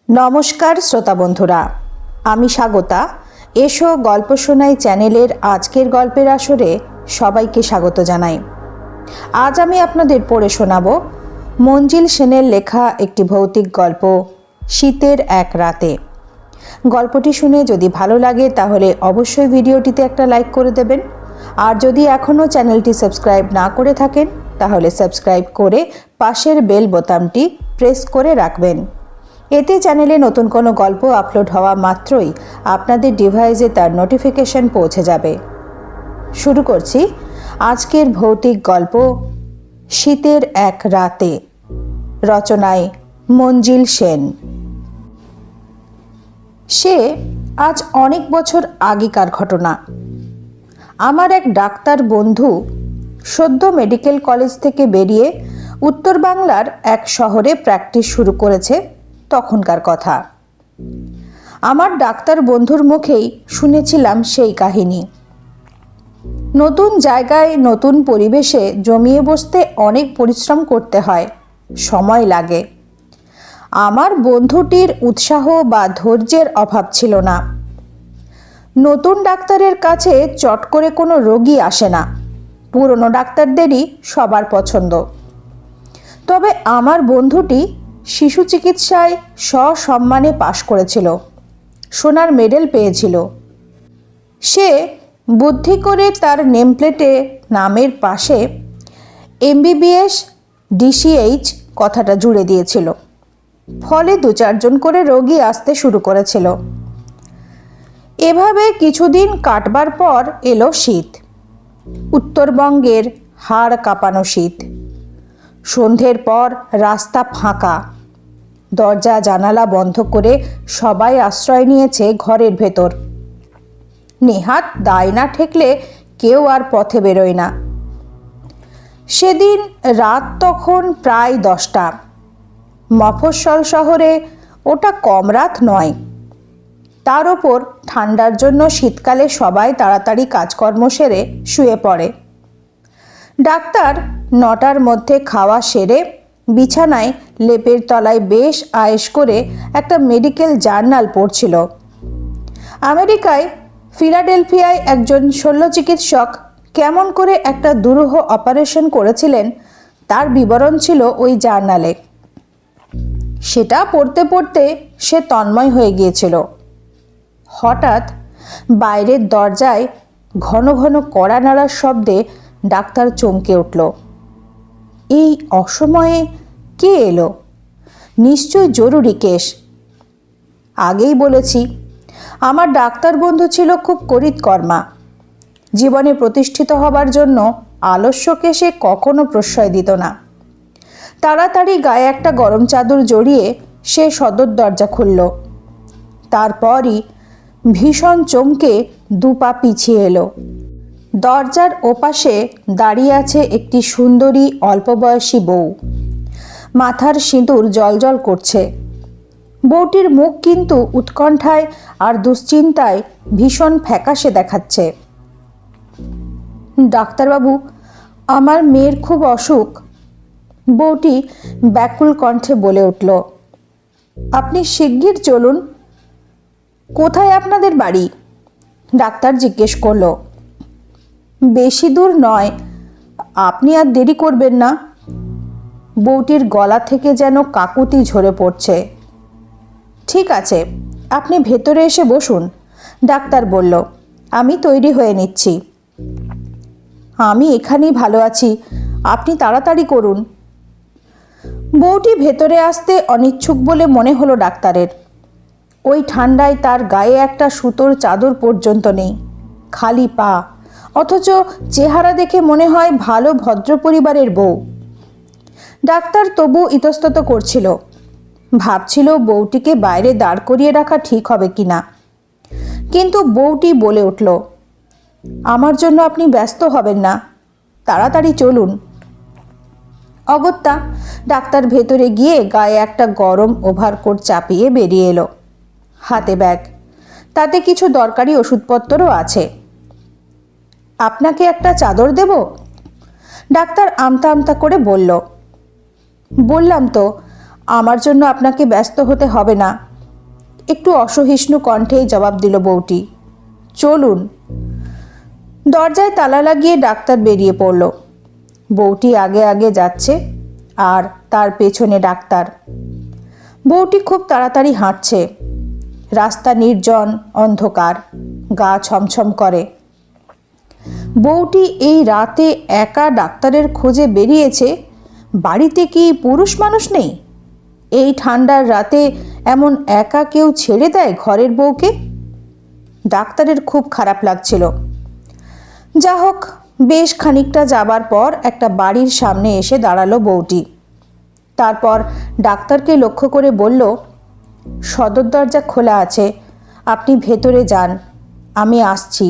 নমস্কার শ্রোতা বন্ধুরা, আমি স্বাগতা। এসো গল্প শোনাই চ্যানেলের আজকের গল্পের আসরে সবাইকে স্বাগত জানাই। আজ আমি আপনাদের পড়ে শোনাব মঞ্জিল সেনের লেখা একটি ভৌতিক গল্প, শীতের এক রাতে। গল্পটি শুনে যদি ভালো লাগে তাহলে অবশ্যই ভিডিওটিতে একটা লাইক করে দেবেন। আর যদি এখনও চ্যানেলটি সাবস্ক্রাইব না করে থাকেন তাহলে সাবস্ক্রাইব করে পাশের বেল বোতামটি প্রেস করে রাখবেন। এতে চ্যানেলে নতুন কোনো গল্প আপলোড হওয়া মাত্রই আপনাদের ডিভাইসে তার নোটিফিকেশন পৌঁছে যাবে। শুরু করছি আজকের ভৌতিক গল্প, শীতের এক রাতে। রচনায় মঞ্জিল সেন। সে আজ অনেক বছর আগেকার ঘটনা। আমার এক ডাক্তার বন্ধু সদ্য মেডিকেল কলেজ থেকে বেরিয়ে উত্তর বাংলার এক শহরে প্র্যাকটিস শুরু করেছে। তখনকার কথা। আমার ডাক্তার বন্ধুর মুখেই শুনেছিলাম সেই কাহিনী। নতুন জায়গায় নতুন পরিবেশে জমিয়ে বসতে অনেক পরিশ্রম করতে হয়, সময় লাগে। আমার বন্ধুটির উৎসাহ বা ধৈর্যের অভাব ছিল না। নতুন ডাক্তারের কাছে চট করে কোনো রোগী আসে না, পুরনো ডাক্তারদেরই সবার পছন্দ। তবে আমার বন্ধুটি শিশু চিকিৎসায় সসম্মানে পাশ করেছিল, সোনার মেডেল পেয়েছিল। সে বুদ্ধি করে তার নেমপ্লেটে নামের পাশে MBBS DCH কথাটা জুড়ে দিয়েছিল। ফলে 2-4 করে রোগী আসতে শুরু করেছিল। এভাবে কিছুদিন কাটবার পর এলো শীত, উত্তরবঙ্গের হাড় কাঁপানো শীত। সন্ধ্যের পর রাস্তা ফাঁকা, দরজা জানালা বন্ধ করে সবাই আশ্রয় নিয়েছে ঘরের ভেতর। নেহাত দায় না ঠেকলে কেউ আর পথে বেরোয় না। সেদিন রাত তখন প্রায় 10টা। মফস্বল শহরে ওটা কম রাত নয়। তার ওপর ঠান্ডার জন্য শীতকালে সবাই তাড়াতাড়ি কাজকর্ম সেরে শুয়ে পড়ে। ডাক্তার 9টার মধ্যে খাওয়া সেরে বিছানায় লেপের তলায় বেশ আয়েশ করে একটা মেডিকেল জার্নাল পড়ছিল। আমেরিকায় ফিলাডেলফিয়ায় একজন শল্য চিকিৎসক কেমন করে একটা দুরূহ অপারেশন করেছিলেন তার বিবরণ ছিল ওই জার্নালে। সেটা পড়তে পড়তে সে তন্ময় হয়ে গিয়েছিল। হঠাৎ বাইরের দরজায় ঘন ঘন কড়া নাড়ার শব্দে ডাক্তার চমকে উঠল। এই অসময়ে কে এলো? নিশ্চয় জরুরি কেস। আগেই বলেছি, আমার ডাক্তার বন্ধু ছিল খুব করিতকর্মা। জীবনে প্রতিষ্ঠিত হবার জন্য আলস্যকে সে কখনো প্রশ্রয় দিত না। তাড়াতাড়ি গায়ে একটা গরম চাদর জড়িয়ে সে সদর দরজা খুলল। তারপরই ভীষণ চমকে 2 পা পিছিয়ে এলো। দরজার ওপাশে দাঁড়িয়ে আছে একটি সুন্দরী অল্পবয়সী বউ। মাথার সিঁদুর জ্বলজ্বল করছে। বউটির মুখ কিন্তু উৎকণ্ঠায় আর দুশ্চিন্তায় ভীষণ ফ্যাকাশে দেখাচ্ছে। ডাক্তারবাবু, আমার মেয়ের খুব অসুখ। বউটি ব্যাকুল কণ্ঠে বলে উঠল। আপনি শিগগির চলুন। কোথায় আপনাদের বাড়ি? ডাক্তার জিজ্ঞেস করল। বেশি দূর নয়, আপনি আর দেরি করবেন না। বউটির গলা থেকে যেন কাকুতি ঝরে পড়ছে। ঠিক আছে, আপনি ভেতরে এসে বসুন, ডাক্তার বলল। আমি তৈরি হয়ে নিচ্ছি। আমি এখানেই ভালো আছি, আপনি তাড়াতাড়ি করুন। বউটি ভেতরে আসতে অনিচ্ছুক বলে মনে হলো ডাক্তারের। ওই ঠান্ডায় তার গায়ে একটা সুতোর চাদর পর্যন্ত নেই, খালি পা, অথচ চেহারা দেখে মনে হয় ভালো ভদ্র পরিবারের বউ। ডাক্তার তবু ইতস্তত করছিল, ভাবছিল বউটিকে বাইরে দাঁড় করিয়ে রাখা ঠিক হবে কিনা। কিন্তু বউটি বলে উঠল, আমার জন্য আপনি ব্যস্ত হবেন না, তাড়াতাড়ি চলুন। অগত্যা ডাক্তার ভেতরে গিয়ে গায়ে একটা গরম ওভারকোট চাপিয়ে বেরিয়ে এলো। হাতে ব্যাগ, তাতে কিছু দরকারি ওষুধপত্রও আছে। আপনাকে একটা চাদর দেব? ডাক্তার আমতা আমতা করে বলল। বললাম তো, আমার জন্য আপনাকে ব্যস্ত হতে হবে না, একটু অসহিষ্ণু কণ্ঠেই জবাব দিল বউটি। চলুন। দরজায় তালা লাগিয়ে ডাক্তার বেরিয়ে পড়ল। বউটি আগে আগে যাচ্ছে আর তার পেছনে ডাক্তার। বউটি খুব তাড়াতাড়ি হাঁটছে। রাস্তা নির্জন, অন্ধকার, গা ছমছম করে। বউটি এই রাতে একা ডাক্তারের খোঁজে বেরিয়েছে। বাড়িতে কি পুরুষ মানুষ নেই? এই ঠান্ডার রাতে এমন একা কেউ ছেড়ে দেয় ঘরের বউকে? ডাক্তারের খুব খারাপ লাগছিল। যা হোক, বেশ খানিকটা যাবার পর একটা বাড়ির সামনে এসে দাঁড়ালো বউটি। তারপর ডাক্তারকে লক্ষ্য করে বলল, সদর দরজা খোলা আছে, আপনি ভেতরে যান, আমি আসছি।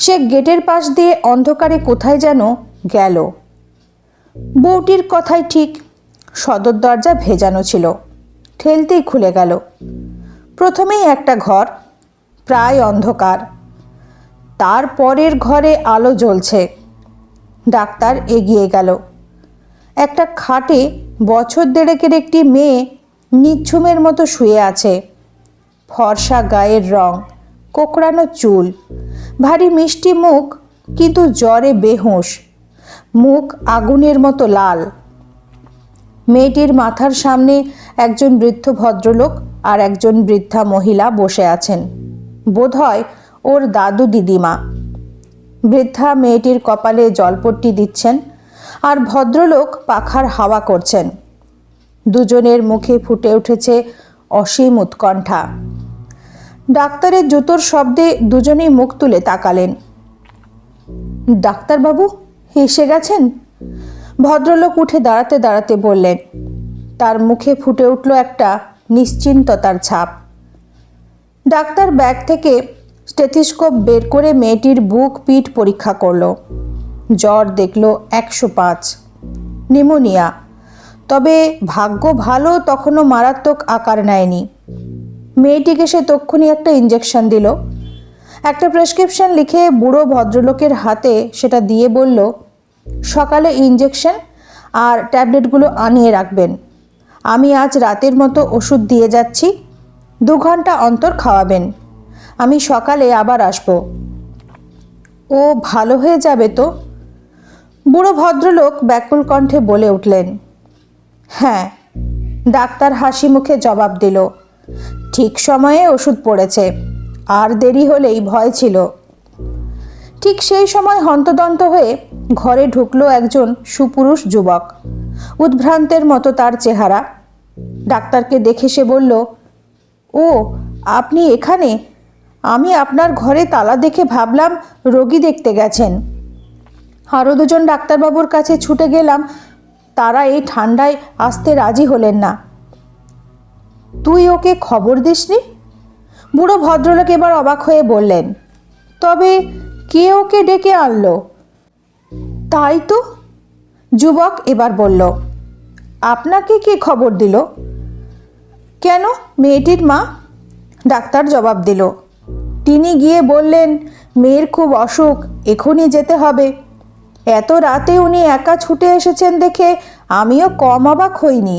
সে গেটের পাশ দিয়ে অন্ধকারে কোথায় যেন গেল। বউটির কথাই ঠিক, সদর দরজা ভেজানো ছিল। ঠেলতেই খুলে গেল। প্রথমেই একটা ঘর, প্রায় অন্ধকার। তারপরের ঘরে আলো জ্বলছে। ডাক্তার এগিয়ে গেল। একটা খাটে বছর দেড়েকের একটি মেয়ে নিঝুমের মতো শুয়ে আছে। ফর্সা গায়ের রং, কোঁকড়ানো চুল, ভারী মিষ্টি মুখ, কিন্তু জ্বরে বেহুঁশ। মুখ আগুনের মতো লাল। মেয়েটির মাথার সামনে একজন বৃদ্ধ ভদ্রলোক আর একজন বৃদ্ধা মহিলা বসে আছেন। বোধহয় ওর দাদু দিদিমা। বৃদ্ধা মেয়েটির কপালে জলপট্টি দিচ্ছেন আর ভদ্রলোক পাখার হাওয়া করছেন। দুজনের মুখে ফুটে উঠেছে অসীম উৎকণ্ঠা। ডাক্তারের জুতোর শব্দে দুজনেই মুখ তুলে তাকালেন। ডাক্তারবাবু এসে গেছেন? ভদ্রলোক উঠে দাঁড়াতে দাঁড়াতে বললেন। তার মুখে ফুটে উঠল একটা নিশ্চিন্ততার ছাপ। ডাক্তার ব্যাগ থেকে স্টেথিস্কোপ বের করে মেয়েটির বুক পিঠ পরীক্ষা করল। জ্বর দেখল 105, নিউমোনিয়া। তবে ভাগ্য ভালো, তখনও মারাত্মক আকার নেয়নি। মেয়েটিকে সে তক্ষুনি একটা ইঞ্জেকশন দিল। একটা প্রেসক্রিপশন লিখে বুড়ো ভদ্রলোকের হাতে সেটা দিয়ে বলল, সকালে ইঞ্জেকশন আর ট্যাবলেটগুলো আনিয়ে রাখবেন। আমি আজ রাতের মতো ওষুধ দিয়ে যাচ্ছি, 2 ঘন্টা অন্তর খাওয়াবেন। আমি সকালে আবার আসব। ও ভালো হয়ে যাবে তো? বুড়ো ভদ্রলোক ব্যাকুল কণ্ঠে বলে উঠলেন। হ্যাঁ, ডাক্তার হাসি মুখে জবাব দিল। ঠিক সময়ে ওষুধ পড়েছে, আর দেরি হলেই ভয় ছিল। ঠিক সেই সময় হন্তদন্ত হয়ে ঘরে ঢুকলো একজন সুপুরুষ যুবক। উদ্ভ্রান্তের মতো তার চেহারা। ডাক্তারকে দেখে সে বলল, ও আপনি এখানে? আমি আপনার ঘরে তালা দেখে ভাবলাম রোগী দেখতে গেছেন। আরও 2 জন ডাক্তারবাবুর কাছে ছুটে গেলাম, তারা এই ঠান্ডায় আসতে রাজি হলেন না। তুই ওকে খবর দিসনি? বুড়ো ভদ্রলোক এবার অবাক হয়ে বললেন। তবে কে ওকে ডেকে আনলো? তাই তো, যুবক এবার বলল। আপনাকে কে খবর দিল? কেন, মেয়েটির মা। ডাক্তার জবাব দিল। তিনি গিয়ে বললেন, মেয়ের খুব অসুখ, এখনই যেতে হবে। এত রাতে উনি একা ছুটে এসেছেন দেখে আমিও কম অবাক হইনি।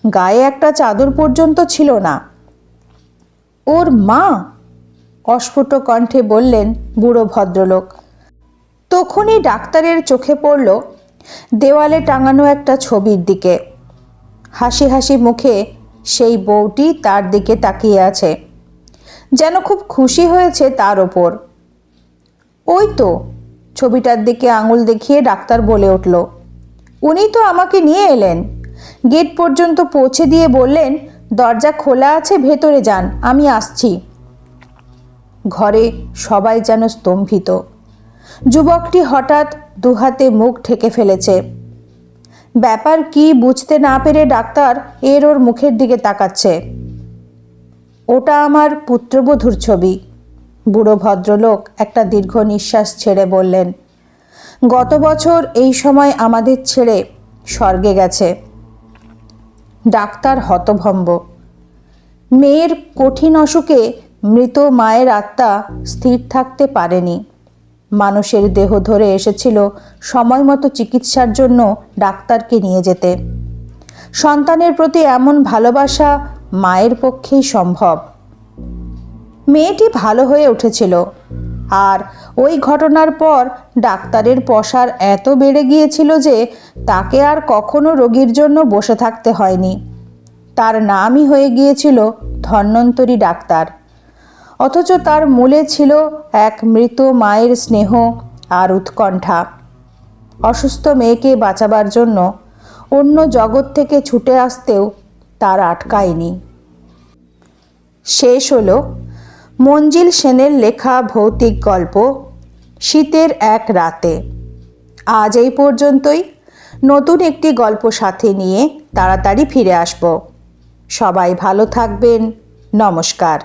গায়ে একটা চাদর পর্যন্ত ছিল না। ওর মা? অস্ফুট কণ্ঠে বললেন বুড়ো ভদ্রলোক। তখনই ডাক্তারের চোখে পড়ল দেওয়ালে টাঙানো একটা ছবির দিকে। হাসি হাসি মুখে সেই বউটি তার দিকে তাকিয়ে আছে, যেন খুব খুশি হয়েছে তার ওপর। ওই তো, ছবিটার দিকে আঙুল দেখিয়ে ডাক্তার বলে উঠল। উনি তো আমাকে নিয়ে এলেন, গেট পর্যন্ত পৌঁছে দিয়ে বললেন, দরজা খোলা আছে, ভেতরে যান, আমি আসছি। ঘরে সবাই যেন স্তম্ভিত। যুবকটি হঠাৎ 2 হাতে মুখ ঢেকে ফেলেছে। ব্যাপার কি বুঝতে না পেরে ডাক্তার ওর মুখের দিকে তাকাচ্ছে। ওটা আমার পুত্রবধূর ছবি। বুড়ো ভদ্রলোক একটা দীর্ঘ নিঃশ্বাস ছেড়ে বললেন, গত বছর এই সময় আমাদের ছেড়ে স্বর্গে গেছে। ডাক্তার হতভম্ব। মেয়ের কঠিন অসুখে মৃত মায়ের আত্মা স্থির থাকতে পারেনি। মানুষের দেহ ধরে এসেছিল সময় মতো চিকিৎসার জন্য ডাক্তারকে নিয়ে যেতে। সন্তানের প্রতি এমন ভালোবাসা মায়ের পক্ষেই সম্ভব। মেয়েটি ভালো হয়ে উঠেছিল, আর ওই ঘটনার পর ডাক্তারের পসার এত বেড়ে গিয়েছিল যে তাকে আর কখনো রোগীর জন্য বসে থাকতে হয়নি। তার নামই হয়ে গিয়েছিল ধন্বন্তরী ডাক্তার। অথচ তার মূলে ছিল এক মৃত মায়ের স্নেহ আর উৎকণ্ঠা। অসুস্থ মেয়েকে বাঁচাবার জন্য অন্য জগৎ থেকে ছুটে আসতেও তার আটকায়নি। শেষ হলো মঞ্জিল সেনের লেখা ভৌতিক গল্প শীতের এক রাতে। আজ এই পর্যন্তই। নতুন একটি গল্প সাথে নিয়ে তাড়াতাড়ি ফিরে আসব। সবাই ভালো থাকবেন। নমস্কার।